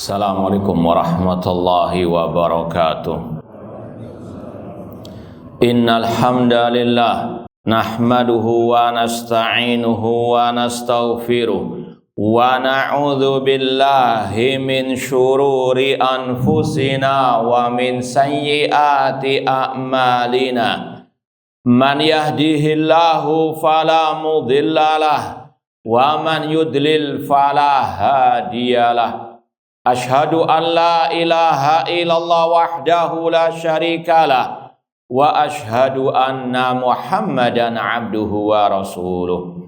Assalamualaikum warahmatullahi wabarakatuh. Innal hamdalillah nahmaduhu wa nasta'inuhu wa nastaghfiruh wa na'udzu billahi min syururi anfusina wa min sayyiati a'malina. Man yahdihillahu fala mudhillalah wa man yudlil fala hadiyalah. Ashhadu an la ilaha illallah wahdahu la syarikalah wa ashhadu anna Muhammadan abduhu wa rasuluh.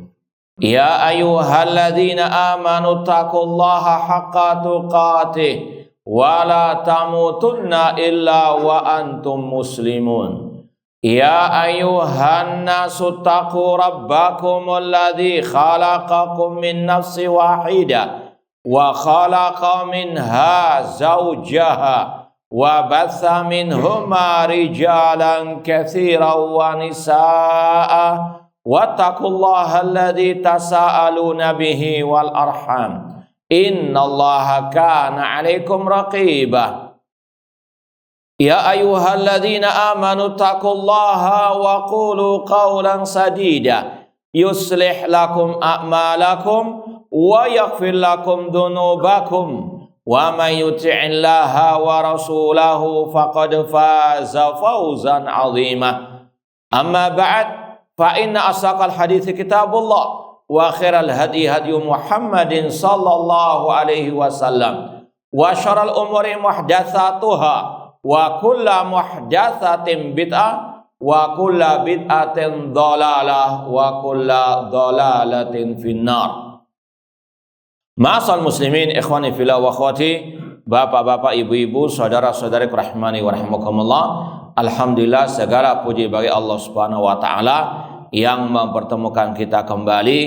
Ya ayyuhalladzina amanu taqullaha haqqa tuqatih wa la tamutunna illa wa antum muslimun. Ya ayyuhan nasu taqu rabbakumul ladzi khalaqakum min nafsin wahidah wa khalaqa minha zawjaha wa batha minhuma rijalan katsiran wa nisaa wattaqullaha alladzi tasaaluna bihi wal arham innallaha kana 'alaikum raqiba. Ya ayyuhalladzina amanu taqullaha wa qulu qawlan sadida yuslih lakum a'malakum wa yaghfir lakum dhunubakum wa may yuti'illaha wa rasulahu faqad faza fawzan 'azima. Amma ba'd, fa inna asaqal hadithi kitabullah wa khairal hadi hadi Muhammadin sallallahu alaihi wasallam wa syarrul umuri muhdatsatuha wa kullu muhdatsatin bid'ah wa kullu bid'atin dhalalah wa kullu dhalalatin finnar. Ma'asal muslimin, ikhwani fillah wa akhwati, bapak-bapak, ibu-ibu, saudara-saudari rahimani wa rahimakumullah. Alhamdulillah, segala puji bagi Allah Subhanahu wa taala yang mempertemukan kita kembali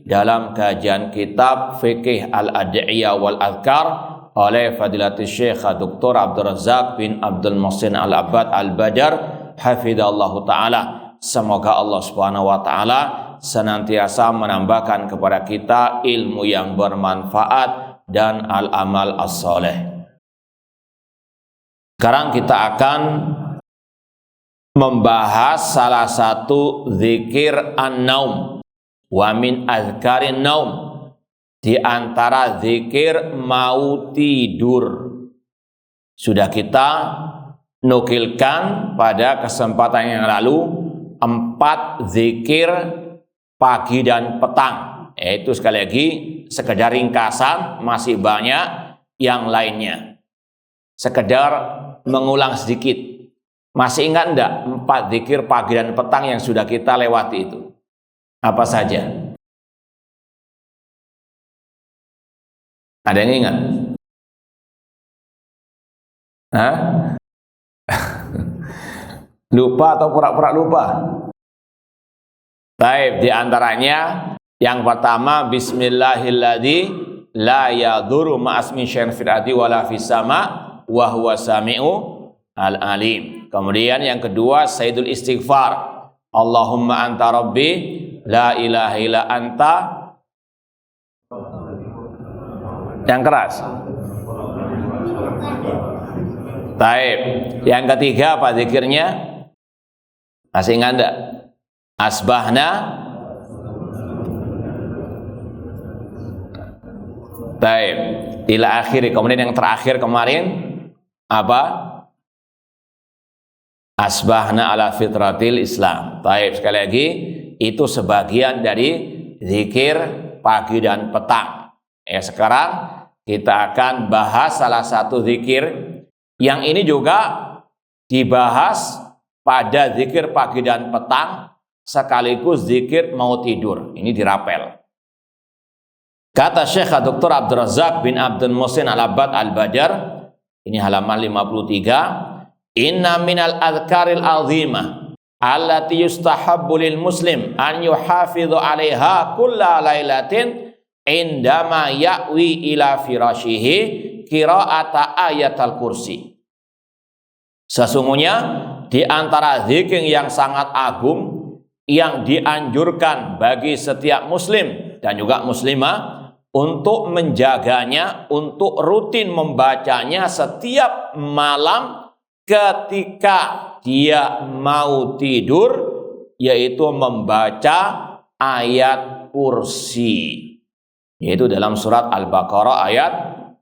dalam kajian kitab Fiqh Al-Ad'iyah wal Adhkar oleh Fadilatul Syekh Dr. Abdul Razak bin Abdul Muhsin Al-Abbad Al-Badar hafizallahu taala. Semoga Allah Subhanahu wa taala senantiasa menambahkan kepada kita ilmu yang bermanfaat dan al-amal as-soleh. Sekarang kita akan membahas salah satu zikir an-naum wa min azkarin naum, di antara zikir mau tidur. Sudah kita nukilkan pada kesempatan yang lalu 4 zikir pagi dan petang, yaitu sekali lagi sekedar ringkasan, masih banyak yang lainnya. Sekedar mengulang sedikit. Masih ingat enggak 4 zikir pagi dan petang yang sudah kita lewati itu? Apa saja? Ada yang ingat? Hah? Lupa atau pura-pura lupa? Baik, di antaranya yang pertama bismillahilladzi la yadurru ma'asmi syai'un fil ardi wala fis sama wa huwa samiu al-alim. Kemudian yang kedua sayyidul istighfar, Allahumma anta rabbi la ilaha illa anta. Yang keras. Baik, yang ketiga apa zikirnya? Masih ingat enggak? Asbahna taib ila akhiri. Kemudian yang terakhir kemarin apa? Asbahna ala fitratil Islam. Taib, sekali lagi itu sebagian dari zikir pagi dan petang. Ya, sekarang kita akan bahas salah satu zikir yang ini juga dibahas pada zikir pagi dan petang sekaligus zikir mau tidur. Ini dirapel. Kata Syekh Dr. Abdul Razak bin Abdul Muhsin Al-Abbad Al-Badar, ini halaman 53, inna minal adhkaril azimah allati yustahabbu lil muslim an yuhafidhu 'alaiha kulla lailatin indama ya'wi ila firashihi qira'ata ayatul kursi. Sesungguhnya di antara zikir yang sangat agung yang dianjurkan bagi setiap muslim dan juga muslimah untuk menjaganya, untuk rutin membacanya setiap malam ketika dia mau tidur, yaitu membaca ayat kursi, yaitu dalam surat Al-Baqarah ayat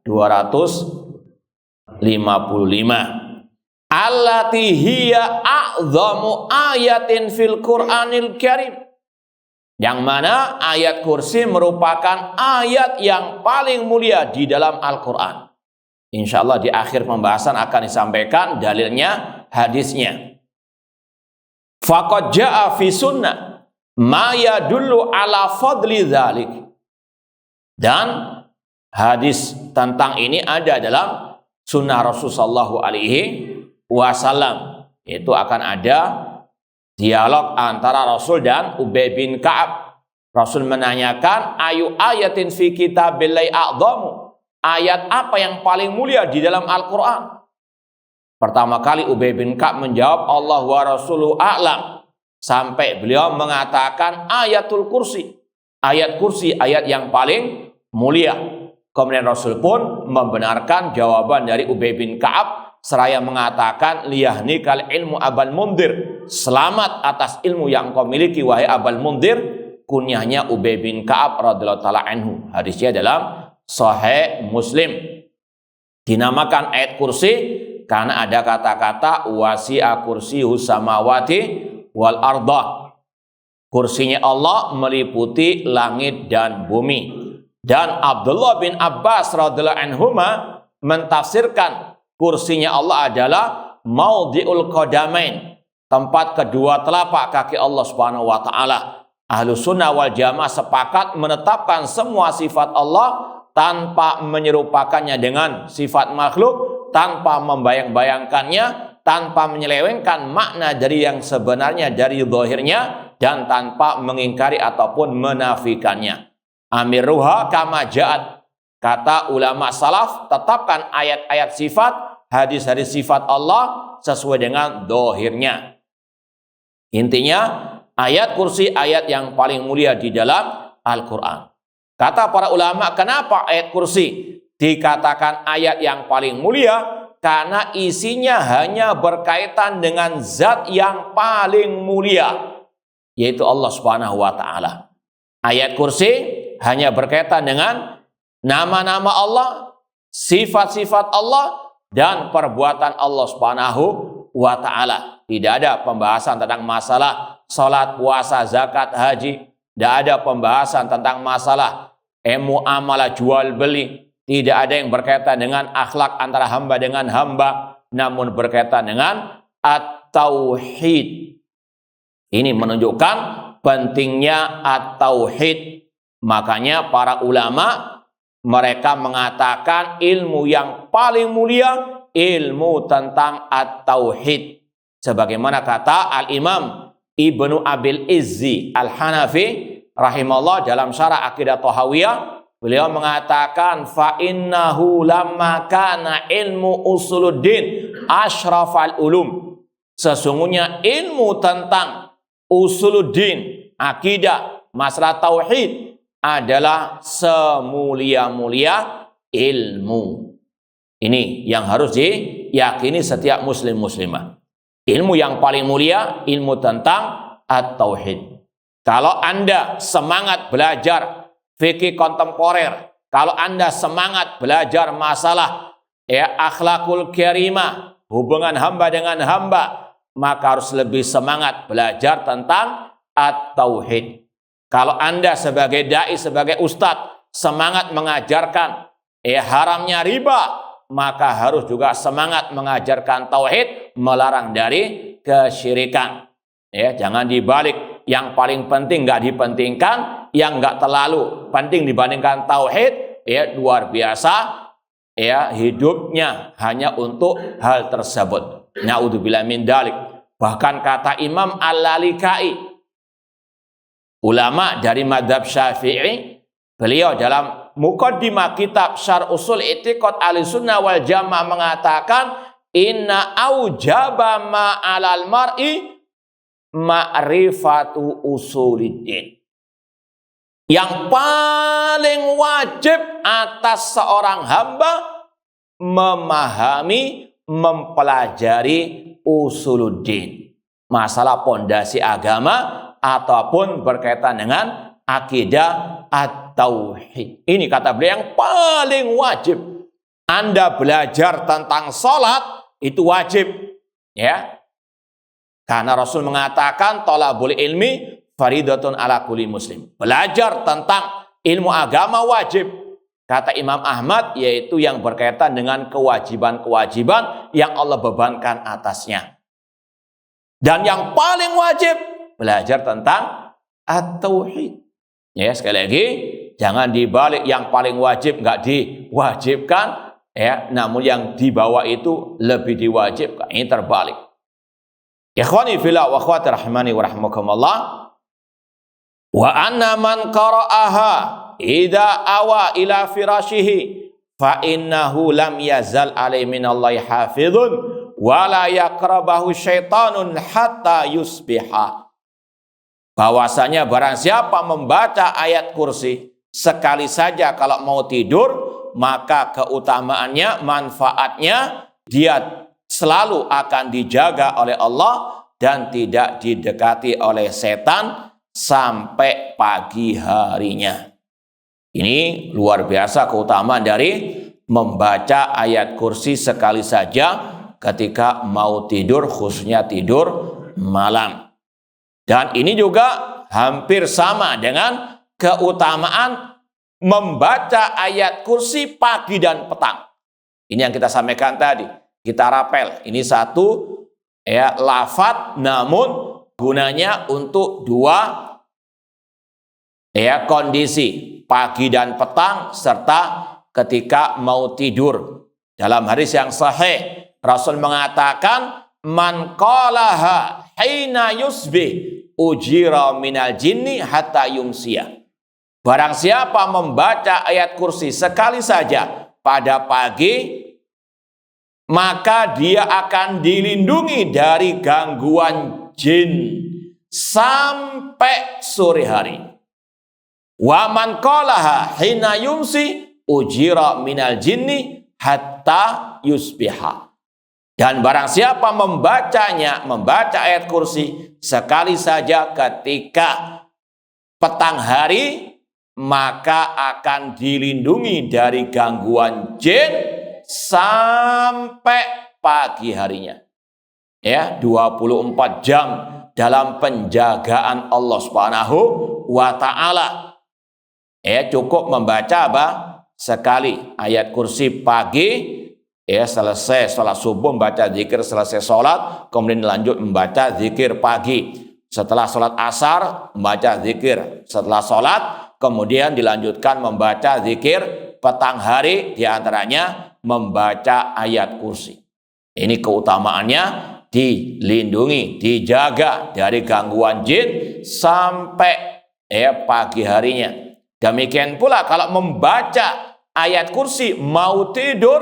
255. Allati hiya a'dhamu ayatin fil Qur'anil Karim. Yang mana ayat kursi merupakan ayat yang paling mulia di dalam Al-Quran. Insya Allah di akhir pembahasan akan disampaikan dalilnya, hadisnya. Faqad ja'a fi sunnah ma yadullu ala fadli dzalik. Dan hadis tentang ini ada dalam sunnah Rasulullah SAW. Itu akan ada dialog antara Rasul dan Ubay bin Ka'ab. Rasul menanyakan, ayu ayatin fi kitabillahi a'dhamu. Ayat apa yang paling mulia di dalam Al-Quran? Pertama kali Ubay bin Ka'ab menjawab, Allah wa rasuluhu a'lam. Sampai beliau mengatakan ayatul kursi. Ayat kursi, ayat yang paling mulia. Kemudian Rasul pun membenarkan jawaban dari Ubay bin Ka'ab, seraya mengatakan, liyahnikal ilmu Abal Mundir. Selamat atas ilmu yang kau miliki wahai Abal Mundir. Kunyahnya Ubay bin Ka'ab radhiyallahu ta'ala anhu. Hadisnya dalam Sahih Muslim. Dinamakan ayat kursi karena ada kata-kata wasi'a kursiyyuhu samawati wal arda. Kursinya Allah meliputi langit dan bumi. Dan Abdullah bin Abbas radhiyallahu anhuma mentafsirkan kursinya Allah adalah maudhi'ul qadamain, tempat kedua telapak kaki Allah Subhanahu wa taala. Ahlus sunnah wal jamaah sepakat menetapkan semua sifat Allah tanpa menyerupakannya dengan sifat makhluk, tanpa membayang-bayangkannya, tanpa menyelewengkan makna dari yang sebenarnya dari zahirnya, dan tanpa mengingkari ataupun menafikannya. Amiruha kama ja'at. Kata ulama salaf, tetapkan ayat-ayat sifat, hadis-hadis sifat Allah sesuai dengan zahirnya. Intinya, ayat kursi ayat yang paling mulia di dalam Al-Quran. Kata para ulama, kenapa ayat kursi dikatakan ayat yang paling mulia? Karena isinya hanya berkaitan dengan zat yang paling mulia, yaitu Allah Subhanahu wa ta'ala. Ayat kursi hanya berkaitan dengan nama-nama Allah, sifat-sifat Allah, dan perbuatan Allah Subhanahu wa ta'ala. Tidak ada pembahasan tentang masalah salat, puasa, zakat, haji. Tidak ada pembahasan tentang masalah muamalah jual beli. Tidak ada yang berkaitan dengan akhlak antara hamba dengan hamba, namun berkaitan dengan at-tauhid. Ini menunjukkan pentingnya at-tauhid. Makanya para ulama mereka mengatakan ilmu yang paling mulia ilmu tentang at-tauhid. Sebagaimana kata Al-Imam Ibnu Abil Izzi Al-Hanafi rahimahullah dalam syarah Aqidah Thahawiyah, beliau mengatakan fa innahu lamma kana ilmu usuluddin asyrafal ulum. Sesungguhnya ilmu tentang usuluddin, akidah, masalah tauhid adalah semulia-mulia ilmu. Ini yang harus diyakini setiap muslim muslimah. Ilmu yang paling mulia ilmu tentang at-tauhid. Kalau Anda semangat belajar fikih kontemporer, kalau Anda semangat belajar masalah akhlakul karimah, hubungan hamba dengan hamba, maka harus lebih semangat belajar tentang at-tauhid. Kalau Anda sebagai dai, sebagai ustadz, semangat mengajarkan haramnya riba, maka harus juga semangat mengajarkan tauhid, melarang dari kesyirikan. Jangan dibalik, yang paling penting nggak dipentingkan, yang nggak terlalu penting dibandingkan tauhid, luar biasa, hidupnya hanya untuk hal tersebut. Na'udzubillah min dalik. Bahkan kata Imam Al-Lalikai, ulama dari madhab Syafi'i, beliau dalam muqaddimah kitab Syarh Ushul I'tiqad Ahlussunnah wal Jamaah mengatakan, inna aujaba ma'alal mar'i ma'rifatu usuliddin. Yang paling wajib atas seorang hamba memahami, mempelajari usuluddin, masalah pondasi agama ataupun berkaitan dengan akidah at-tauhid. Ini kata beliau yang paling wajib. Anda belajar tentang sholat itu wajib, ya. Karena Rasul mengatakan thalabul ilmi faridatun ala kulli muslim. Belajar tentang ilmu agama wajib. Kata Imam Ahmad, yaitu yang berkaitan dengan kewajiban-kewajiban yang Allah bebankan atasnya. Dan yang paling wajib belajar tentang at-tauhid. Ya, sekali lagi, jangan dibalik yang paling wajib nggak diwajibkan, ya, namun yang di bawah itu lebih diwajibkan. Ini terbalik. Ikhwani fillah wa akhwati rahimani wa rahmakumullah. Wa anna man qara'aha idza awa ila firashihi fa innahu lam yazal alaihi minallahi hafizun wa la yaqrabahu syaitanun hatta yusbiha. Bahwasanya barang siapa membaca ayat kursi sekali saja kalau mau tidur, maka keutamaannya, manfaatnya, dia selalu akan dijaga oleh Allah dan tidak didekati oleh setan sampai pagi harinya. Ini luar biasa keutamaan dari membaca ayat kursi sekali saja ketika mau tidur, khususnya tidur malam. Dan ini juga hampir sama dengan keutamaan membaca ayat kursi pagi dan petang. Ini yang kita sampaikan tadi. Kita rapel. Ini satu ya lafadz, namun gunanya untuk dua ya kondisi, pagi dan petang serta ketika mau tidur. Dalam hadis yang sahih Rasul mengatakan man qalaha hina yusbih ujira minal jinni hatta yumsiyah. Barang siapa membaca ayat kursi sekali saja pada pagi, maka dia akan dilindungi dari gangguan jin sampai sore hari. Wa man qalaha hina yumsi ujira minal jinni hatta yusbiha. Dan barang siapa membacanya, membaca ayat kursi sekali saja ketika petang hari, maka akan dilindungi dari gangguan jin sampai pagi harinya. Ya, 24 jam dalam penjagaan Allah Subhanahu wa taala. Ya, cukup membaca apa? Sekali ayat kursi pagi, ya, selesai sholat subuh membaca zikir, selesai sholat kemudian lanjut membaca zikir pagi, setelah sholat asar membaca zikir, setelah sholat kemudian dilanjutkan membaca zikir petang hari, diantaranya membaca ayat kursi. Ini keutamaannya, dilindungi, dijaga dari gangguan jin sampai ya pagi harinya. Demikian pula kalau membaca ayat kursi mau tidur,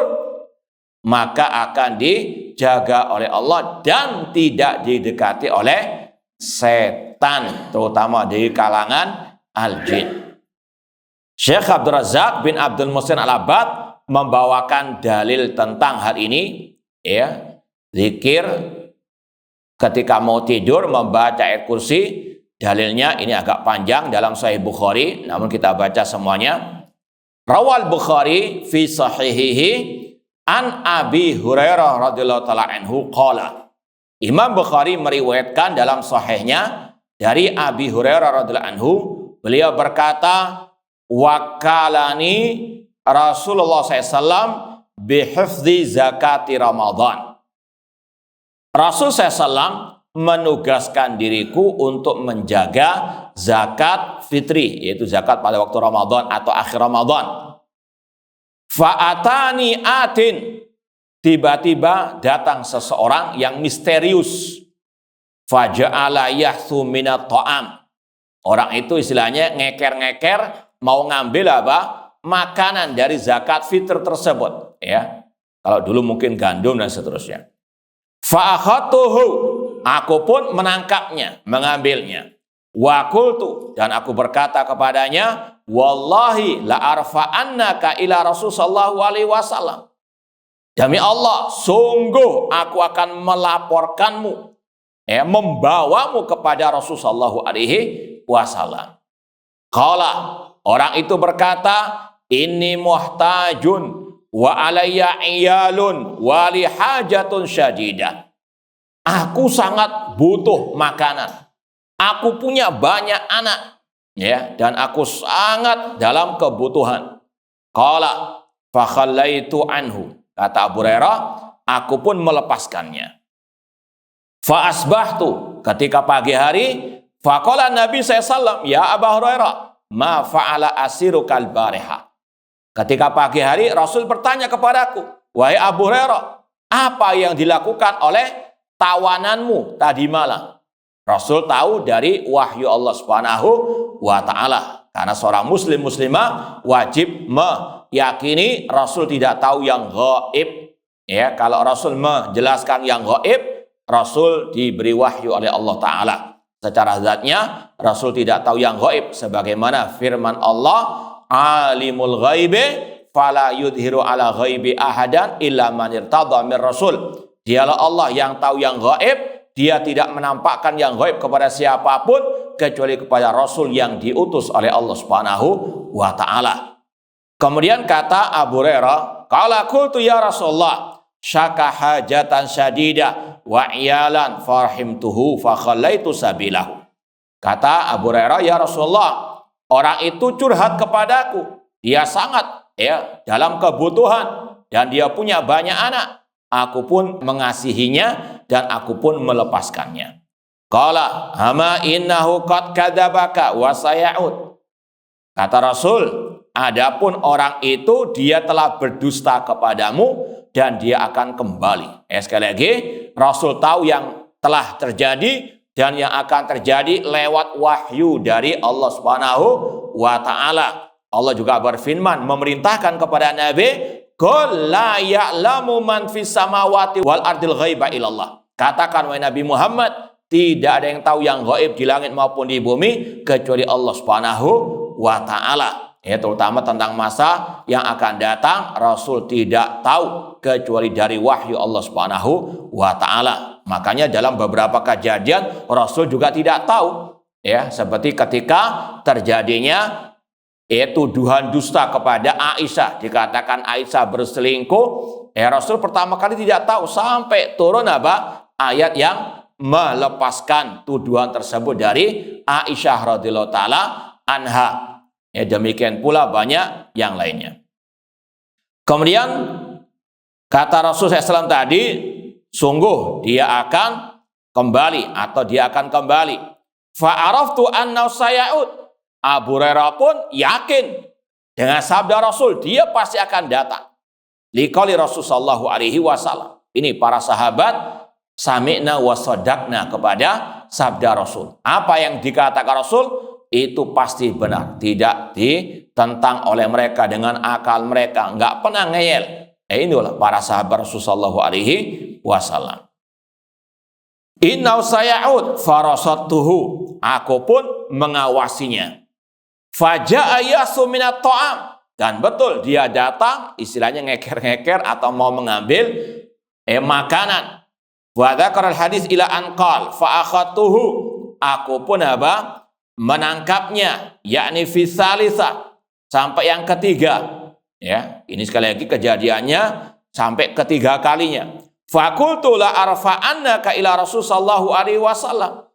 maka akan dijaga oleh Allah dan tidak didekati oleh setan, terutama dari kalangan al-jin. Syekh Abdul Razak bin Abdul Muhsin Al-Abbad membawakan dalil tentang hal ini, ya, zikir ketika mau tidur membaca ayat kursi. Dalilnya ini agak panjang dalam Sahih Bukhari, namun kita baca semuanya. Rawal Bukhari fi sahihihi an Abi Hurairah radhiyallahu taala anhu qala. Imam Bukhari meriwayatkan dalam sahihnya dari Abi Hurairah radhiyallahu anhu, beliau berkata, wakalani Rasulullah SAW bihifzi zakati Ramadan. Rasul SAW menugaskan diriku untuk menjaga zakat fitri, yaitu zakat pada waktu Ramadan atau akhir Ramadan. Fa'atani atin, tiba-tiba datang seseorang yang misterius. Faja'ala yahthu minat ta'am. Orang itu istilahnya ngeker-ngeker mau ngambil apa? Makanan dari zakat fitr tersebut, ya. Kalau dulu mungkin gandum dan seterusnya. Fa'akhatuhu, aku pun menangkapnya, mengambilnya. Wa qultu, dan aku berkata kepadanya, wallahi la arfa'annaka ila Rasul sallallahu alaihi wasallam. Demi Allah, sungguh aku akan melaporkanmu, membawamu kepada Rasul sallallahu alaihi wasallam. Qala, orang itu berkata, inni muhtajun wa alayya iyalun wa li hajatun syadidah. Aku sangat butuh makanan. Aku punya banyak anak, dan aku sangat dalam kebutuhan. Qala fa khallaitu anhu. Kata Abu Hurairah, aku pun melepaskannya. Fa asbahtu, ketika pagi hari, faqala Nabi SAW, ya Abu Hurairah, ma fa'ala asirukal bariha. Ketika pagi hari, Rasul bertanya kepadaku, wahai Abu Hurairah, apa yang dilakukan oleh tawananmu tadi malam? Rasul tahu dari wahyu Allah Subhanahu wa Ta'ala. Karena seorang muslim muslimah wajib meyakini Rasul tidak tahu yang gaib. Kalau Rasul menjelaskan yang gaib, Rasul diberi wahyu oleh Allah Ta'ala. Secara zatnya, Rasul tidak tahu yang gaib. Sebagaimana firman Allah, alimul ghaibi fala yudhiru ala ghaibi ahadan illa man irtadha mir rasul. Dialah Allah yang tahu yang gaib, dia tidak menampakkan yang gaib kepada siapapun kecuali kepada Rasul yang diutus oleh Allah Subhanahu wa Ta'ala. Kemudian kata Abu Hurairah, qala qultu ya Rasulullah, syaka hajatan syadida wa iyalan farhimtuhu fa khallaitu sabilahu. Kata Abu Hurairah, ya Rasulullah, orang itu curhat kepadaku. Dia sangat dalam kebutuhan dan dia punya banyak anak. Aku pun mengasihinya dan aku pun melepaskannya. Qala hama innahu qad kadzabaka wa saya'ud. Kata Rasul, adapun orang itu dia telah berdusta kepadamu dan dia akan kembali. Sekali lagi, Rasul tahu yang telah terjadi dan yang akan terjadi lewat wahyu dari Allah Subhanahu wa Ta'ala. Allah juga berfirman memerintahkan kepada Nabi, qul la ya'lamu man fis samawati wal ardil ghaiba illallah. Katakan wahai Nabi Muhammad, tidak ada yang tahu yang gaib di langit maupun di bumi kecuali Allah Subhanahu wa Ta'ala. Terutama tentang masa yang akan datang, Rasul tidak tahu kecuali dari wahyu Allah Subhanahu wa Ta'ala. Makanya dalam beberapa kejadian Rasul juga tidak tahu, seperti ketika terjadinya tuduhan dusta kepada Aisyah, dikatakan Aisyah berselingkuh, Rasul pertama kali tidak tahu sampai turun ayat yang melepaskan tuduhan tersebut dari Aisyah radhiyallahu taala anha. Demikian pula banyak yang lainnya. Kemudian kata Rasul SAW tadi, sungguh dia akan kembali atau dia akan kembali. Fa'araftu anna saya'ud. Abu Hurairah pun yakin dengan sabda Rasul, dia pasti akan datang. Liqauli Rasul sallallahu alaihi wasallam. Ini para sahabat sami'na wa sadaqna kepada sabda Rasul. Apa yang dikatakan Rasul itu pasti benar, tidak ditentang oleh mereka dengan akal mereka, enggak pernah ngeyel. Inilah para sahabat Rasul sallallahu alaihi wasallam. Inna saya'ud farasatuhu, aku pun mengawasinya. Faja'a yasu minat ta'am, dan betul dia datang, istilahnya ngeker-ngeker atau mau mengambil makanan. Wa dzakara hadis ila anqal fa akhadtuhu, aku pun menangkapnya, yakni fi salisa, sampai yang ketiga. Ini sekali lagi kejadiannya sampai ketiga kalinya. Fakultu la arfa'annaka ila Rasul sallallahu alaihi wasallam.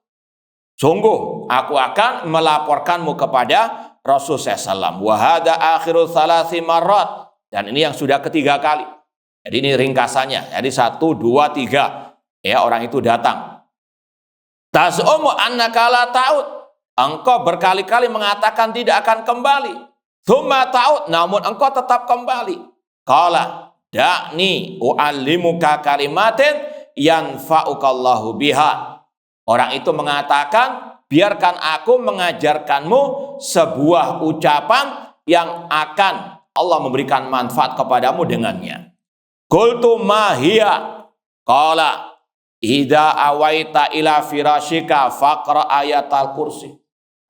Sungguh aku akan melaporkanmu kepada Rasul SAW. Wa hadza akhiru tsalasi marrat, dan ini yang sudah ketiga kali. Jadi ini ringkasannya. Jadi 1, 2, 3 orang itu datang. Tas'umu annaka la ta'ud, engkau berkali-kali mengatakan tidak akan kembali. Tsumma ta'ud, namun engkau tetap kembali. Qala da'ni u'allimuka kalimatin yanfa'ukallahu biha. Orang itu mengatakan, biarkan aku mengajarkanmu sebuah ucapan yang akan Allah memberikan manfaat kepadamu dengannya. Qultu ma hiya? Qala idza awaita ila firashika faqra ayatal kursi.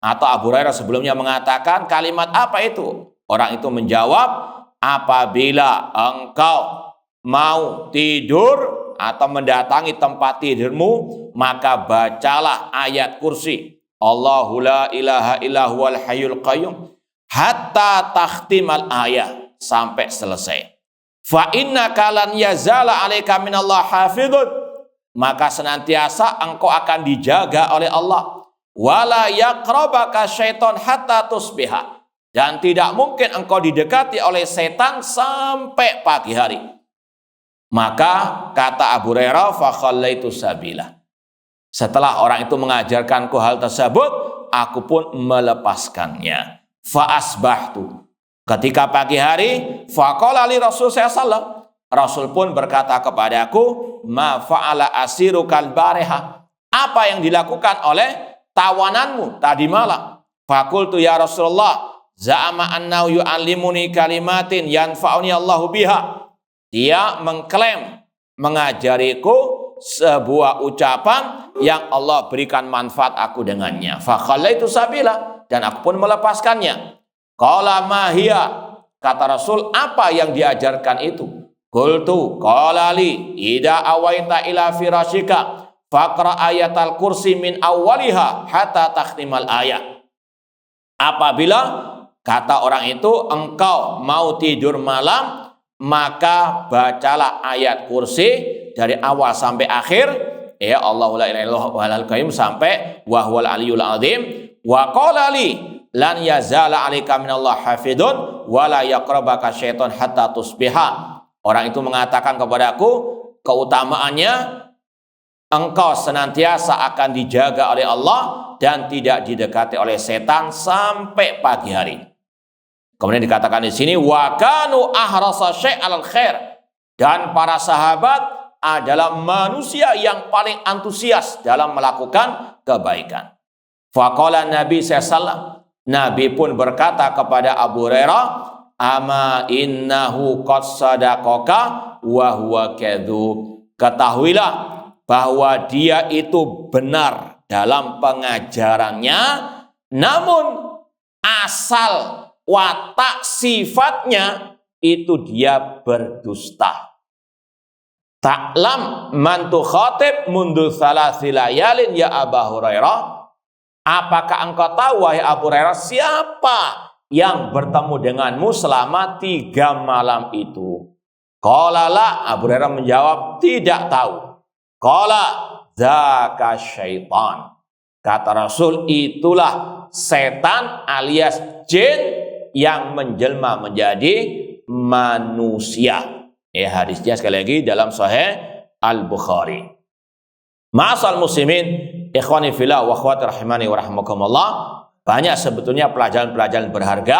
Atau Abu Hurairah sebelumnya mengatakan kalimat apa itu? Orang itu menjawab, apabila engkau mau tidur atau mendatangi tempat tidurmu, maka bacalah ayat kursi. Allahu la ilaha illa huwal hayyul qayyum hatta takhtimal ayat, sampai selesai. Fa innaka lan yazala 'alaika minallah hafizun, maka senantiasa engkau akan dijaga oleh Allah. Wala yaqrabaka syaiton hatta tusbiha, dan tidak mungkin engkau didekati oleh setan sampai pagi hari. Maka kata Abu Hurairah, fa khallaitu sabila, setelah orang itu mengajarkanku hal tersebut, aku pun melepaskannya. Fa asbahtu, ketika pagi hari, faqala li Rasul sallallahu, Rasul pun berkata kepadaku, ma fa'ala asirukal bariha, apa yang dilakukan oleh tawananmu tadi malam? Fakultu ya Rasulullah, za'ama annahu yu'allimuni kalimatin yanfa'uni Allahu biha. Dia mengklaim mengajariku sebuah ucapan yang Allah berikan manfaat aku dengannya. Fa khallaitu sabila, dan aku pun melepaskannya. Qala ma hiya, kata Rasul, apa yang diajarkan itu? Qultu qala li idza awaita ila firashika faqra ayatal kursi min awwaliha hatta takhtimal ayat. Apabila, kata orang itu, engkau mau tidur malam, maka bacalah ayat kursi dari awal sampai akhir, ya Allahu la ilaha illallah wal qayyum sampai wa huwal aliyul azim. Wa qala li lan yazala 'alaika minallah hafidun wa la yaqrabaka syaiton hatta tusbiha. Orang itu mengatakan kepadaku, keutamaannya engkau senantiasa akan dijaga oleh Allah dan tidak didekati oleh setan sampai pagi hari. Kemudian dikatakan di sini, wa kanu ahrasa syai'al khair, dan para sahabat adalah manusia yang paling antusias dalam melakukan kebaikan. Faqala Nabi sallallahu, Nabi pun berkata kepada Abu Hurairah, ama innahu qad sadaqaka wa huwa kadzub, ketahuilah bahwa dia itu benar dalam pengajarannya, namun asal watak sifatnya itu dia berdusta. Ta'lam man tukhatib mundu thalathi layalin ya Abu Hurairah, apakah engkau tahu wahai Abu Hurairah siapa yang bertemu denganmu selama 3 malam itu? Qala la, Abu Hurairah menjawab tidak tahu. Qala dzaka syaitan, kata Rasul, itulah setan alias jin yang menjelma menjadi manusia. Hadisnya sekali lagi dalam Sahih Al-Bukhari. Ma'asal muslimin, ikhwani fillah wa akhwati rahimani wa rahimakumullah, banyak sebetulnya pelajaran-pelajaran berharga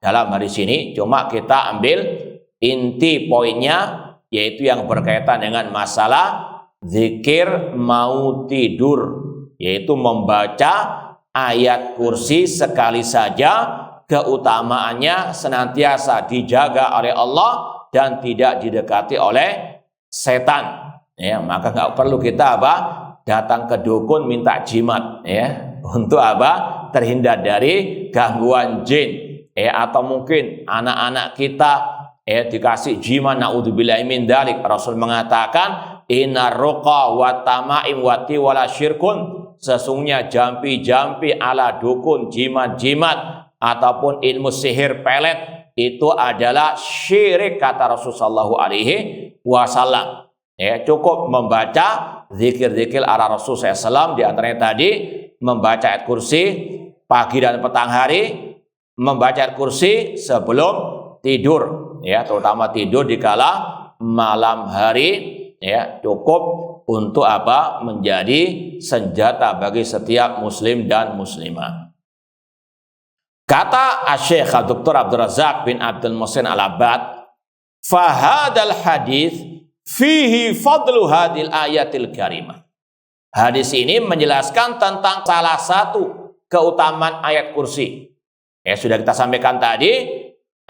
dalam hadis ini. Cuma kita ambil inti poinnya, yaitu yang berkaitan dengan masalah zikir mau tidur, yaitu membaca ayat kursi sekali saja, keutamaannya senantiasa dijaga oleh Allah dan tidak didekati oleh setan. Maka nggak perlu kita datang ke dukun minta jimat, untuk terhindar dari gangguan jin. Atau mungkin anak-anak kita dikasih jimat, naudzubillahi min dzalik. Rasul mengatakan, innar ruqa wa tamaim wa tiwala syirkun, sesungguhnya jampi-jampi ala dukun, jimat-jimat ataupun ilmu sihir pelet itu adalah syirik, kata Rasulullah SAW. Cukup membaca zikir-zikir ala Rasulullah SAW, di antaranya tadi membaca ayat kursi pagi dan petang hari, membaca ayat kursi sebelum tidur, terutama tidur di kala malam hari, cukup untuk menjadi senjata bagi setiap muslim dan muslimah. Kata Asy-Syaikh Dr. Abdul Razak bin Abdul Muhsin Al-Abbad, fahadal hadis fihi fadlu hadil ayatil karimah. Hadis ini menjelaskan tentang salah satu keutamaan ayat kursi. Sudah kita sampaikan tadi,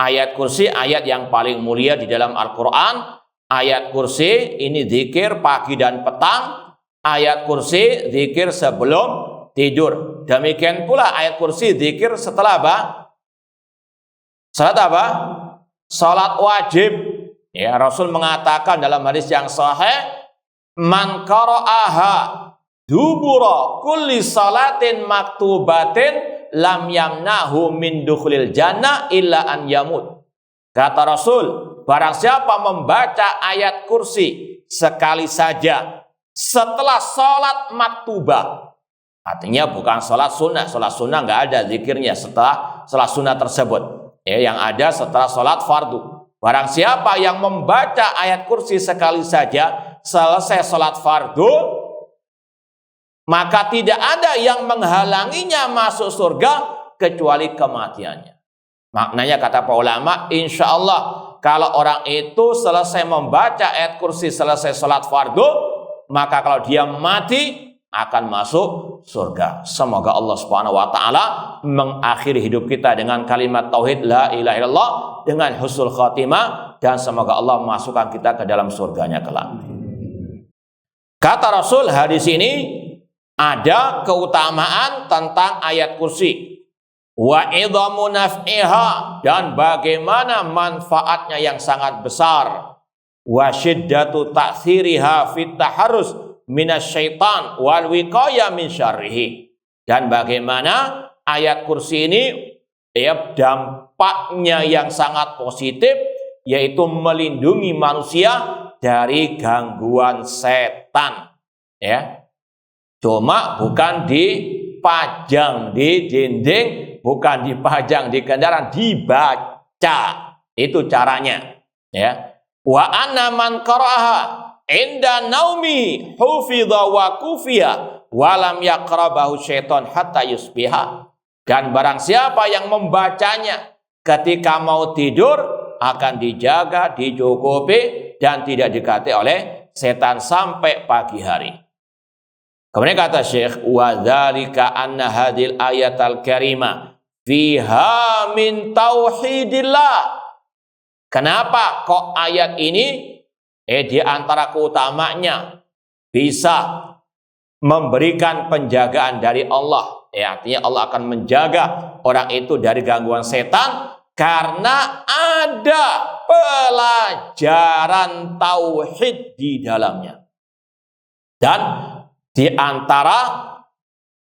ayat kursi ayat yang paling mulia di dalam Al-Quran. Ayat kursi ini zikir pagi dan petang. Ayat kursi zikir sebelum tidur. Demikian pula ayat kursi zikir setelah apa? Salat apa? Salat wajib. Ya, Rasul mengatakan dalam hadis yang sahih, man qara'aha dubura kulli salatin maktubatin lam yamnahu min dukhulil jannah illa an yamut. Kata Rasul, barang siapa membaca ayat kursi sekali saja setelah salat maktubah, artinya bukan salat sunnah. Salat sunnah nggak ada zikirnya setelah salat sunnah tersebut. Ya, yang ada setelah salat fardu. Barang siapa yang membaca ayat kursi sekali saja selesai salat fardu, maka tidak ada yang menghalanginya masuk surga kecuali kematiannya. Maknanya kata para ulama, insya Allah kalau orang itu selesai membaca ayat kursi selesai salat fardu, maka kalau dia mati akan masuk surga. Semoga Allah Subhanahu wa taala mengakhiri hidup kita dengan kalimat tauhid la ilaha illallah dengan husnul khatimah, dan semoga Allah memasukkan kita ke dalam surganya kelak. Kata Rasul, hadis ini ada keutamaan tentang ayat kursi, wa idhamu naf'iha, dan bagaimana manfaatnya yang sangat besar, wa syiddatu ta'thiriha fit taharrus minasyaitan wal wiqaya min syarrihi, dan bagaimana ayat kursi ini ya dampaknya yang sangat positif, yaitu melindungi manusia dari gangguan setan. Ya, cuma bukan dipajang di dinding, bukan dipajang di kendaraan, dibaca. Itu caranya. Ya, wa anna man qara'aha inda naumi hufidha wa kufiya walam yaqrabahu syaitan hatta yusbiha, dan barang siapa yang membacanya ketika mau tidur akan dijaga, dicukupi, dan tidak dekati oleh setan sampai pagi hari. Kemudian kata Syekh, wa dzalika anna hadhil ayatal karimah fiha min tauhidillah. Kenapa kok ayat ini di antara keutamanya bisa memberikan penjagaan dari Allah? Ya, artinya Allah akan menjaga orang itu dari gangguan setan karena ada pelajaran tauhid di dalamnya. Dan di antara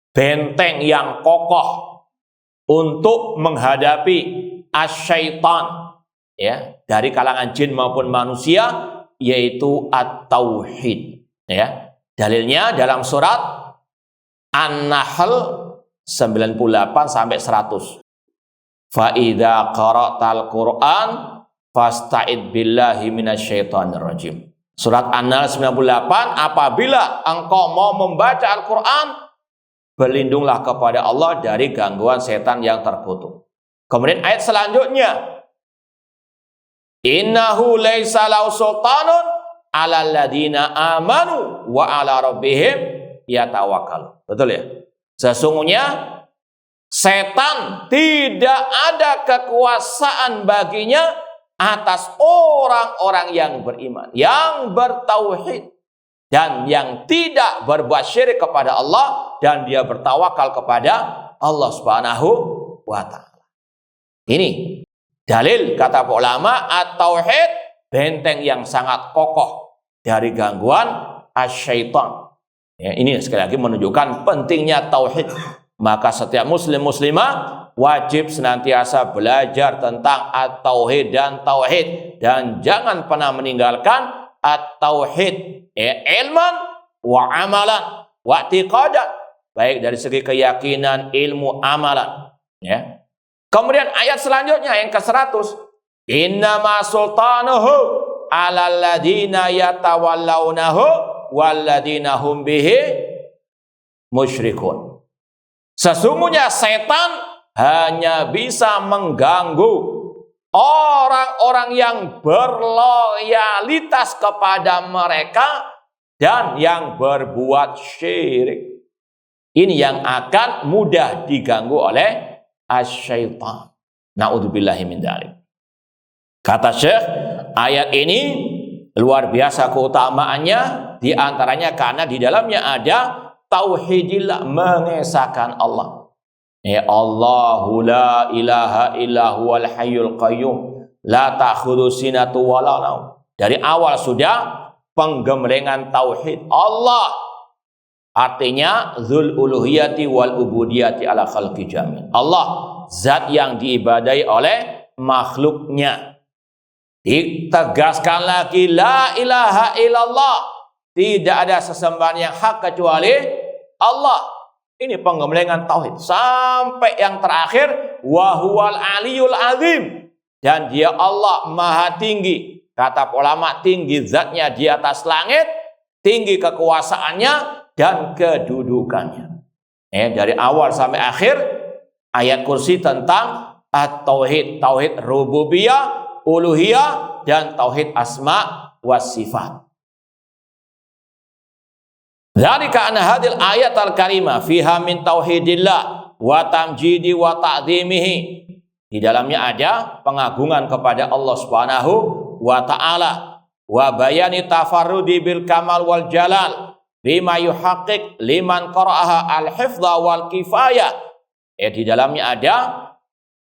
benteng yang kokoh untuk menghadapi asyaitan, ya, dari kalangan jin maupun manusia, yaitu at-tauhid. Ya, dalilnya dalam surat An-Nahl 98 sampai 100. Fa idza qara'tal Qur'an fasta'id billahi minasyaitonir rajim. Surat An-Nahl 98, apabila engkau mau membaca Al-Qur'an, berlindunglah kepada Allah dari gangguan setan yang terkutuk. Kemudian ayat selanjutnya, innahu laisa lahu sultanun 'alal ladina amanu wa 'ala rabbihim yatawakkalun. Betul ya? Sesungguhnya setan tidak ada kekuasaan baginya atas orang-orang yang beriman, yang bertauhid, dan yang tidak berbuat syirik kepada Allah, dan dia bertawakal kepada Allah Subhanahu wa ta'ala. Ini dalil kata ulama at-tauhid, benteng yang sangat kokoh dari gangguan asyaitan. Ya, ini sekali lagi menunjukkan pentingnya tauhid. Maka setiap muslim muslimah wajib senantiasa belajar tentang at-tauhid dan tauhid, dan jangan pernah meninggalkan at-tauhid ilman wa amalan wa i'tiqadan, baik dari segi keyakinan, ilmu, amalan. Ya. Kemudian ayat selanjutnya yang ke-100, innama sultanuhu 'alal ladina yatawallawnahu walladina hum bihi musyrikun. Sesungguhnya setan hanya bisa mengganggu orang-orang yang berloyalitas kepada mereka dan yang berbuat syirik. Ini yang akan mudah diganggu oleh asyaitan. Na'udzubillahi min dzalik. Kata Syekh, ayat ini luar biasa keutamaannya, di antaranya karena di dalamnya ada tauhidillah, mengesahkan Allah. Ya Allahu la ilaha illa huwal hayyul qayyum la ta'khudhu sinatu wala naum. Dari awal sudah penggemblengan tauhid Allah. Artinya dzul uluhiyati wal ubudiyati ala khalqi jami'. Allah zat yang diibadai oleh makhluknya. Ditegaskan lagi la ilaha illallah, tidak ada sesembahan yang hak kecuali Allah. Ini penggemblengan tauhid sampai yang terakhir wa huwal aliyul azim, dan dia Allah maha tinggi. Kata ulama, tinggi zatnya di atas langit, tinggi kekuasaannya dan kedudukannya. Dari awal sampai akhir ayat kursi tentang at-tauhid, tauhid rububiyah, uluhiyah, dan tauhid asma was sifat. Dzalika anna hadil ayat al-karimah fiha min tauhidillah wa tamjidi wa ta'zimihi. Di dalamnya ada pengagungan kepada Allah Subhanahu wa ta'ala wa bayani tafarrudi bil kamal wal jalal bima yuhaqqiq liman qara'aha al-hifdha wal kifayah. Di dalamnya ada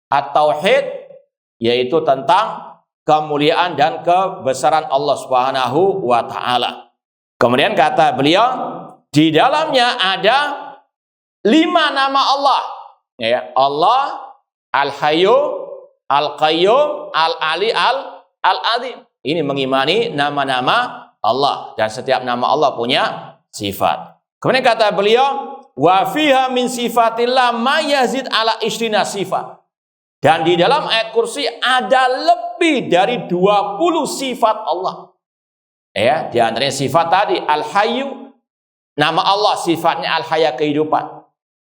at-tauhid, yaitu tentang kemuliaan dan kebesaran Allah Subhanahu wa ta'ala. Kemudian kata beliau, di dalamnya ada 5 nama Allah. Allah Al-Hayyu, Al-Qayyum, Al-Ali, Al-Azim. Ini mengimani nama-nama Allah, dan setiap nama Allah punya sifat. Kemudian kata beliau, wa fiha min sifatillah ma yazid ala ishrina sifat. Dan di dalam ayat kursi ada lebih dari 20 sifat Allah. Di antaranya sifat tadi Al-Hayyu, nama Allah sifatnya Al-Haya, kehidupan.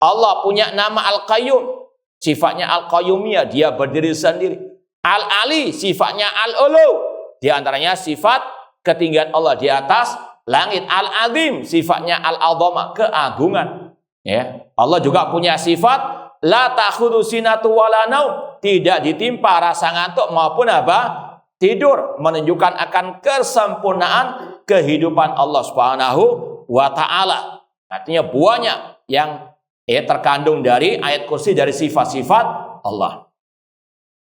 Allah punya nama Al-Qayyum, sifatnya Al-Qayyumiyah, dia berdiri sendiri. Al-Ali, sifatnya Al-Ulu, di antaranya sifat ketinggian Allah di atas langit. Al-Azim, sifatnya Al-Azamah, keagungan. Allah juga punya sifat la ta'khudhu sinatu wala naum, tidak ditimpa rasa ngantuk maupun tidur, menunjukkan akan kesempurnaan kehidupan Allah Subhanahu wa ta'ala. Artinya banyak yang terkandung dari ayat kursi, dari sifat-sifat Allah.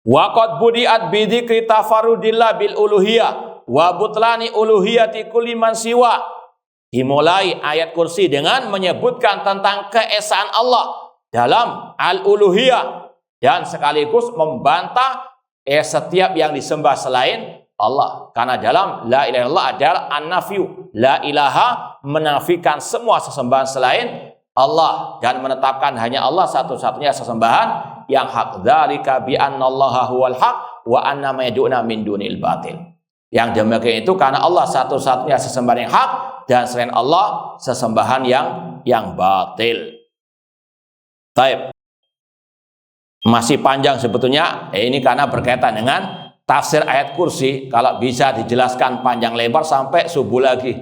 Wa qad budiat bi dzikri tafarrudillah bil uluhiyah wa butlani uluhiyati kulli man siwa. Dimulai ayat kursi dengan menyebutkan tentang keesaan Allah dalam al-uluhiyah, dan sekaligus membantah setiap yang disembah selain Allah. Karena dalam la ilaha illallah adalah an-nafyu, la ilaha, menafikan semua sesembahan selain Allah dan menetapkan hanya Allah satu-satunya sesembahan yang hak. Dzalika bi annallaha huwal haq wa anna ma yad'una min dunil batil. Yang demikian itu karena Allah satu-satunya sesembahan yang hak, dan selain Allah sesembahan yang batil. Taib. Masih panjang sebetulnya, ini karena berkaitan dengan tafsir ayat kursi. Kalau bisa dijelaskan panjang lebar sampai subuh lagi,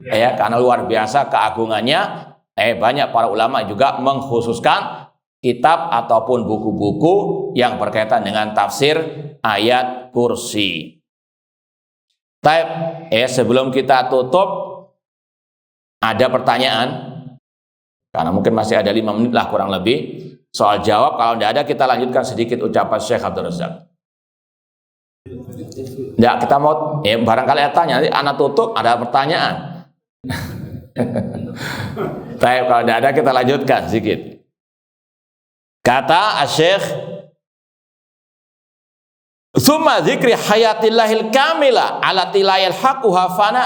karena luar biasa keagungannya. Banyak para ulama juga mengkhususkan kitab ataupun buku-buku yang berkaitan dengan tafsir ayat kursi. Taib. Sebelum kita tutup, ada pertanyaan, karena mungkin masih ada 5 menit lah kurang lebih. Soal jawab, kalau tidak ada kita lanjutkan sedikit ucapan Syekh Abdul Razak. Ya, kita mau barangkali ada tanya, nanti anak tutup ada pertanyaan. Tapi kalau tidak ada kita lanjutkan sedikit. Kata Syekh, "Tsumma dzikri hayatillahil kamila allati la yalhaquha fana."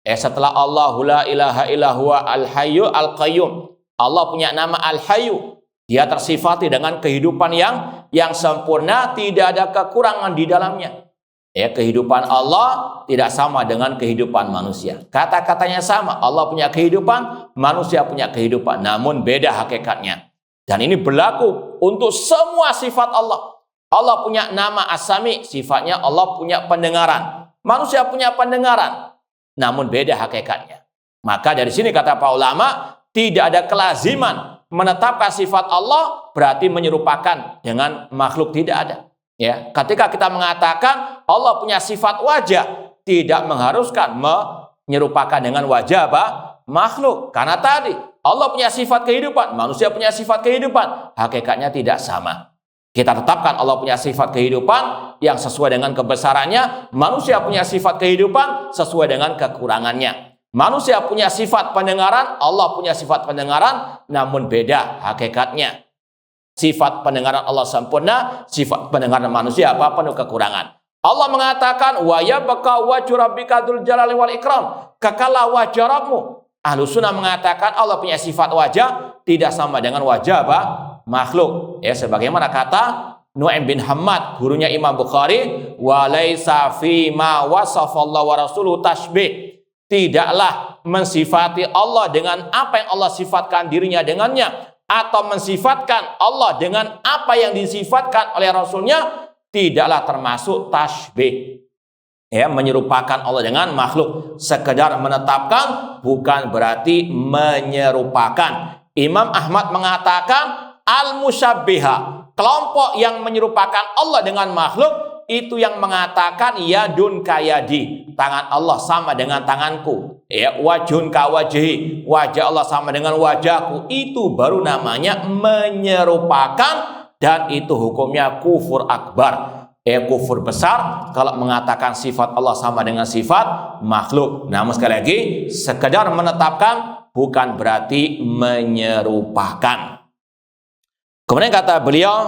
Setelah Allahu la ilaha illa huwa al-hayyu al-qayyum. Allah punya nama Al-Hayyu. Dia tersifati dengan kehidupan yang sempurna, tidak ada kekurangan di dalamnya. Kehidupan Allah tidak sama dengan kehidupan manusia. Kata-katanya sama, Allah punya kehidupan, manusia punya kehidupan, namun beda hakikatnya. Dan ini berlaku untuk semua sifat Allah. Allah punya nama As-Sami, sifatnya Allah punya pendengaran. Manusia punya pendengaran, namun beda hakikatnya. Maka dari sini kata para ulama, tidak ada kelaziman menetapkan sifat Allah berarti menyerupakan dengan makhluk, tidak ada. Ketika kita mengatakan Allah punya sifat wajah, tidak mengharuskan menyerupakan dengan wajah makhluk. Karena tadi Allah punya sifat kehidupan, manusia punya sifat kehidupan. Hakikatnya tidak sama. Kita tetapkan Allah punya sifat kehidupan yang sesuai dengan kebesarannya. Manusia punya sifat kehidupan sesuai dengan kekurangannya. Manusia punya sifat pendengaran, Allah punya sifat pendengaran, namun beda hakikatnya. Sifat pendengaran Allah sempurna, sifat pendengaran manusia apa? Penuh kekurangan. Allah mengatakan wa yabqa wajhu rabbika dzul jalali wal ikram. Kekallah wajah Rabbmu. Ahlus Sunnah mengatakan Allah punya sifat wajah tidak sama dengan wajah apa? Makhluk. Ya, sebagaimana kata Nu'aim bin Hammad, gurunya Imam Bukhari, wa laisa fi ma wasafallahu wa rasuluhu tashbih. Tidaklah mensifati Allah dengan apa yang Allah sifatkan dirinya dengannya, atau mensifatkan Allah dengan apa yang disifatkan oleh Rasulnya, tidaklah termasuk tasbih. Ya, menyerupakan Allah dengan makhluk. Sekedar menetapkan bukan berarti menyerupakan. Imam Ahmad mengatakan al-musyabbiha, kelompok yang menyerupakan Allah dengan makhluk, itu yang mengatakan yadun kayadi, tangan Allah sama dengan tanganku. Ya, wajhun kawajhi, wajah Allah sama dengan wajahku. Itu baru namanya menyerupakan. Dan itu hukumnya kufur akbar, kufur besar kalau mengatakan sifat Allah sama dengan sifat makhluk. Namun sekali lagi, sekedar menetapkan bukan berarti menyerupakan. Kemudian kata beliau,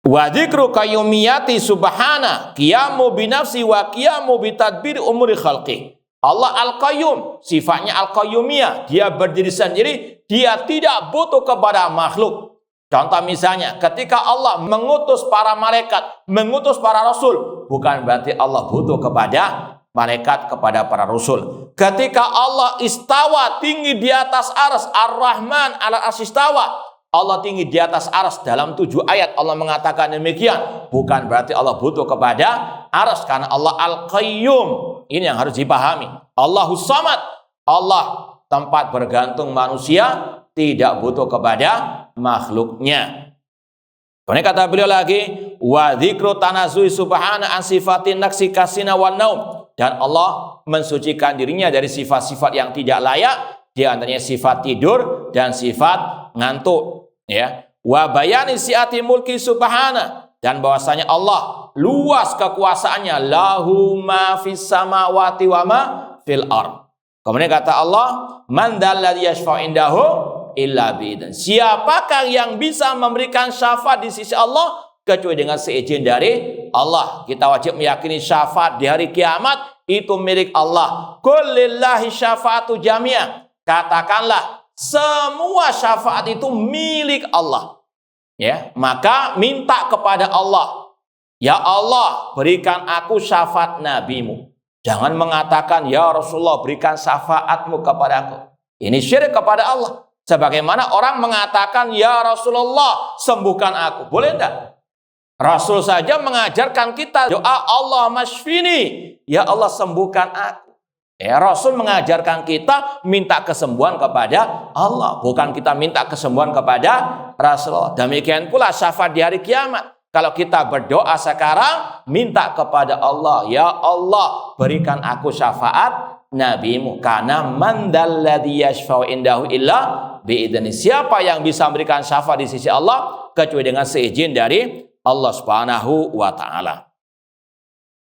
wa dzikru qayyumiyati subhana qiyamu binafsi wa qiyamu bitadbir umuri khalqi. Allah al-qayyum, sifatnya al-qayyumiyah, dia berdiri sendiri, dia tidak butuh kepada makhluk. Contoh misalnya, ketika Allah mengutus para malaikat, mengutus para rasul, bukan berarti Allah butuh kepada malaikat, kepada para rasul. Ketika Allah istawa tinggi di atas arsy, ar-Rahman ala arsy istawa, Allah tinggi di atas arsy, dalam 7 ayat Allah mengatakan demikian. Bukan berarti Allah butuh kepada arsy, karena Allah al-qayyum. Ini yang harus dipahami. Allahus samad, Allah tempat bergantung manusia, tidak butuh kepada makhluknya. Kemudian kata beliau lagi, wa dzikru tanazzuhi subhana an sifatin naqsi kasina wan naum, dan Allah mensucikan dirinya dari sifat-sifat yang tidak layak, di antaranya sifat tidur dan sifat ngantuk, ya. Wa bayani siati mulki subhana, dan bahwasanya Allah luas kekuasaannya, lahu ma fis samawati wa ma fil ard. Kemudian kata Allah, man dzalladzi yashfa'u indahu illa bi'idn. Siapakah yang bisa memberikan syafaat di sisi Allah kecuali dengan seizin dari Allah? Kita wajib meyakini syafaat di hari kiamat itu milik Allah. Qul lillahi syafa'atu jami'ah. Katakanlah semua syafaat itu milik Allah. Ya, maka minta kepada Allah, ya Allah, berikan aku syafaat nabimu. Jangan mengatakan ya Rasulullah berikan syafaatmu kepadaku. Ini syirik kepada Allah. Sebagaimana orang mengatakan ya Rasulullah sembuhkan aku. Boleh enggak? Rasul saja mengajarkan kita doa Allah masfini, ya Allah sembuhkan aku. Ya, Rasul mengajarkan kita minta kesembuhan kepada Allah, bukan kita minta kesembuhan kepada Rasulullah. Demikian pula syafaat di hari kiamat. Kalau kita berdoa sekarang, minta kepada Allah, ya Allah berikan aku syafaat nabimu. Karena man dzalladzi yashfa'u indahu illa bi'idzni. Siapa yang bisa memberikan syafaat di sisi Allah kecuali dengan seizin dari Allah Subhanahu wa taala.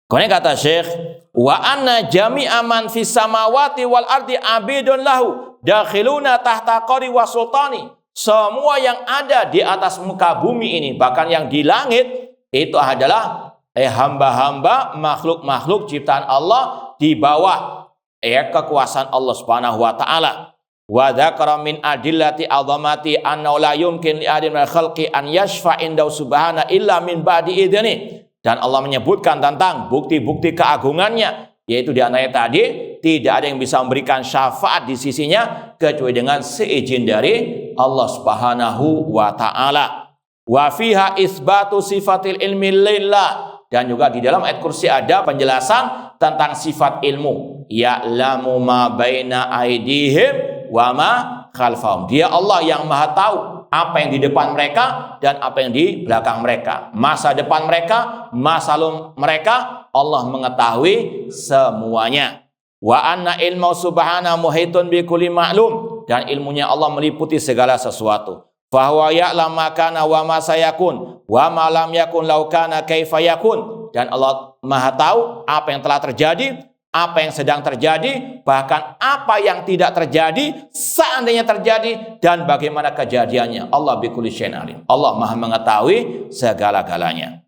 Kemudian kata Syekh, wa anna jami'a man fis samawati wal ardi abidun lahu dakhiluna tahta qari wa sultani. Semua yang ada di atas muka bumi ini, bahkan yang di langit, itu adalah hamba-hamba, makhluk-makhluk ciptaan Allah di bawah kekuasaan Allah Subhanahu wa taala. Wa dzakara min adillati azamati anna la yumkin li ahadin minal khalqi an yashfa indahu subhana illa min ba'di idzni. Dan Allah menyebutkan tentang bukti-bukti keagungannya, yaitu di antaranya tadi, tidak ada yang bisa memberikan syafaat di sisinya kecuali dengan seizin dari Allah Subhanahu wa taala. Wa fiha isbatu sifatil ilmi lillah, dan juga di dalam ayat kursi ada penjelasan tentang sifat ilmu. Ya'lamu ma baina aydihim wa ma khalfahum. Dia Allah yang Maha tahu apa yang di depan mereka dan apa yang di belakang mereka. Masa depan mereka, masa lalu mereka, Allah mengetahui semuanya. Wa anna ilmu subhanahu muhitun bi kulli ma'lum, dan ilmunya Allah meliputi segala sesuatu. Fa huwa ya'lam ma kana wa ma sayakun wa ma lam yakun law kana kaifa yakun, dan Allah Maha tahu apa yang telah terjadi, apa yang sedang terjadi, bahkan apa yang tidak terjadi seandainya terjadi, dan bagaimana kejadiannya. Allah bi kulli syai'in alim. Allah Maha mengetahui segala-galanya.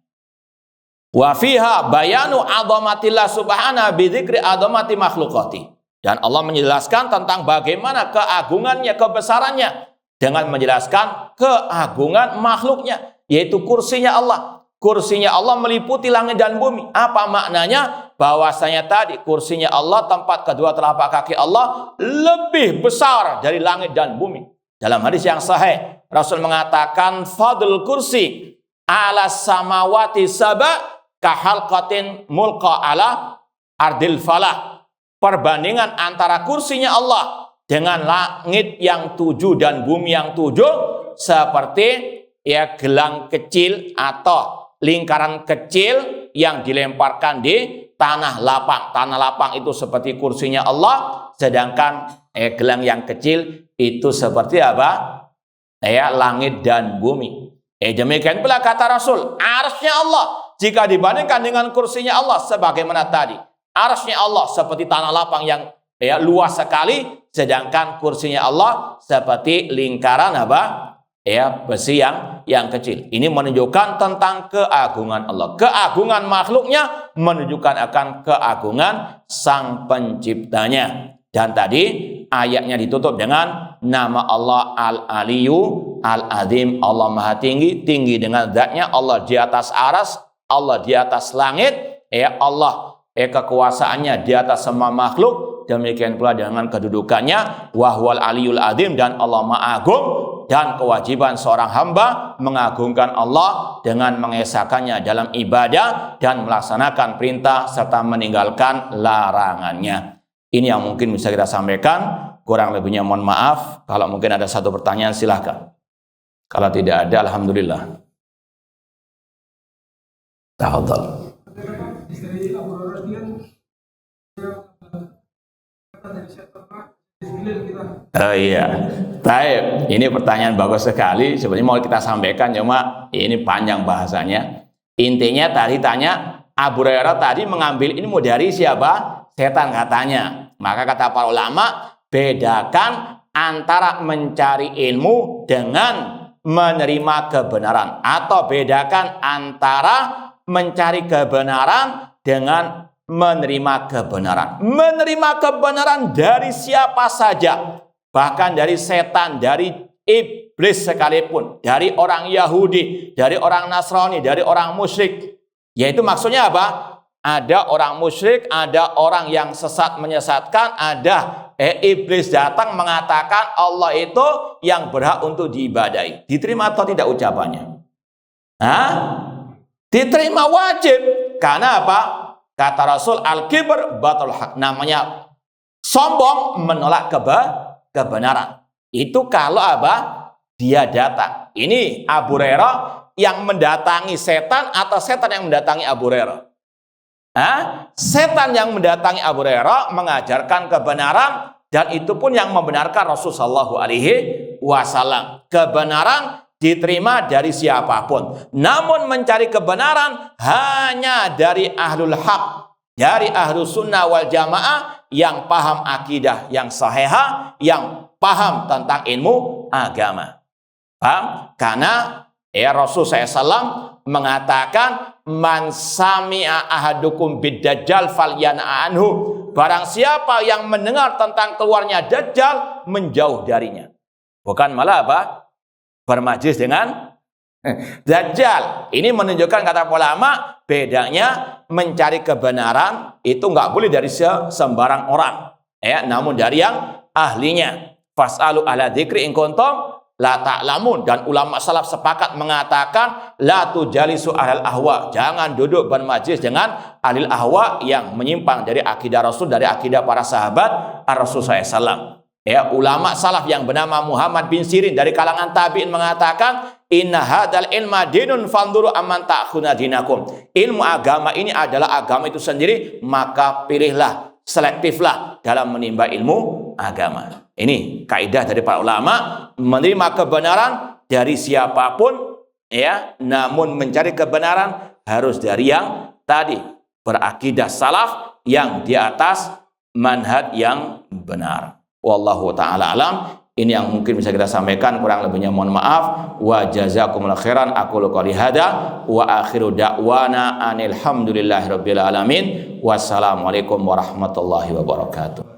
Wa fiha bayanu azamatillah subhanahu bi dzikri azamati makhluqati, dan Allah menjelaskan tentang bagaimana keagungannya, kebesarannya dengan menjelaskan keagungan makhluknya, yaitu kursinya Allah. Kursinya Allah meliputi langit dan bumi. Apa maknanya? Bahwasanya tadi kursinya Allah, tempat kedua telapak kaki Allah, lebih besar dari langit dan bumi. Dalam hadis yang sahih, Rasul mengatakan fadl kursi ala samawati sab'a kahalqatin mulqa ala ardil falah. Perbandingan antara kursinya Allah dengan langit yang 7 dan bumi yang 7 seperti gelang kecil atau lingkaran kecil yang dilemparkan di tanah lapang. Tanah lapang itu seperti kursinya Allah, sedangkan gelang yang kecil itu seperti apa? Langit dan bumi. Demikian pula kata Rasul, arsy-Nya Allah jika dibandingkan dengan kursinya Allah, sebagaimana tadi, arsy-Nya Allah seperti tanah lapang yang luas sekali, sedangkan kursinya Allah seperti lingkaran besi yang kecil. Ini menunjukkan tentang keagungan Allah. Keagungan makhluknya menunjukkan akan keagungan Sang Penciptanya. Dan tadi ayatnya ditutup dengan nama Allah Al-Aliyu Al-Azim. Allah Maha Tinggi, tinggi dengan zatnya. Allah di atas aras, Allah di atas langit. Allah kekuasaannya di atas semua makhluk. Demikian pula dengan kedudukannya, wahwal aliyul azim, dan Allah Maha Agung. Dan kewajiban seorang hamba mengagungkan Allah dengan mengesahkannya dalam ibadah dan melaksanakan perintah serta meninggalkan larangannya. Ini yang mungkin bisa kita sampaikan. Kurang lebihnya mohon maaf. Kalau mungkin ada satu pertanyaan silahkan. Kalau tidak ada, alhamdulillah. Tafadhal. Oh iya, baik. Ini pertanyaan bagus sekali. Sebenarnya mau kita sampaikan, cuma ini panjang bahasanya. Intinya tadi tanya, Abu Hurairah tadi mengambil ilmu dari siapa? Setan katanya. Maka kata para ulama, bedakan antara mencari ilmu dengan menerima kebenaran, atau bedakan antara mencari kebenaran dengan menerima kebenaran. Menerima kebenaran dari siapa saja, bahkan dari setan, dari iblis sekalipun, dari orang Yahudi, dari orang Nasrani, dari orang musyrik. Yaitu maksudnya apa? Ada orang musyrik, ada orang yang sesat menyesatkan, ada iblis datang mengatakan Allah itu yang berhak untuk diibadahi. Diterima atau tidak ucapannya? Diterima, wajib. Karena apa? Kata Rasul, al-kibr batul haq. Namanya sombong, menolak kebenaran. Itu kalau apa? Dia datang. Ini Abu Hurairah yang mendatangi setan atau setan yang mendatangi Abu Hurairah? Setan yang mendatangi Abu Hurairah mengajarkan kebenaran, dan itu pun yang membenarkan Rasulullah SAW. Kebenaran diterima dari siapapun. Namun mencari kebenaran hanya dari ahlul haq, dari ahlus sunnah wal jamaah yang paham akidah yang sahihah, yang paham tentang ilmu agama. Paham? Karena Rasul SAW mengatakan, man sami'a ahadukum bid-dajjal falyan'a anhu. Barang siapa yang mendengar tentang keluarnya Dajjal, menjauh darinya. Bukan malah apa? Bermajlis dengan Dajjal. Ini menunjukkan, kata ulama, bedanya mencari kebenaran itu nggak boleh dari sembarang orang, namun dari yang ahlinya. Fas'alu ahla dzikri in kuntum la ta'lamun. Dan ulama salaf sepakat mengatakan, la tujalisu ahlal ahwa. Jangan duduk bermajlis dengan ahlil ahwa yang menyimpang dari akidah Rasul, dari akidah para sahabat Rasul SAW. Ulama salaf yang bernama Muhammad bin Sirin dari kalangan tabi'in mengatakan, inna hadal ilma dinun fanduru amman ta'khuna dinakum. Ilmu agama ini adalah agama itu sendiri, maka pilihlah selektiflah dalam menimba ilmu agama. Ini kaidah dari para ulama, menerima kebenaran dari siapapun ya, namun mencari kebenaran harus dari yang tadi berakidah salaf yang di atas manhaj yang benar. Wallahu taala alam. Ini yang mungkin bisa kita sampaikan, kurang lebihnya mohon maaf. Wa jazakumullahu khairan. Aqulu qouli hada wa akhiru da'wana anil hamdulillahirabbil alamin. Wassalamualaikum warahmatullahi wabarakatuh.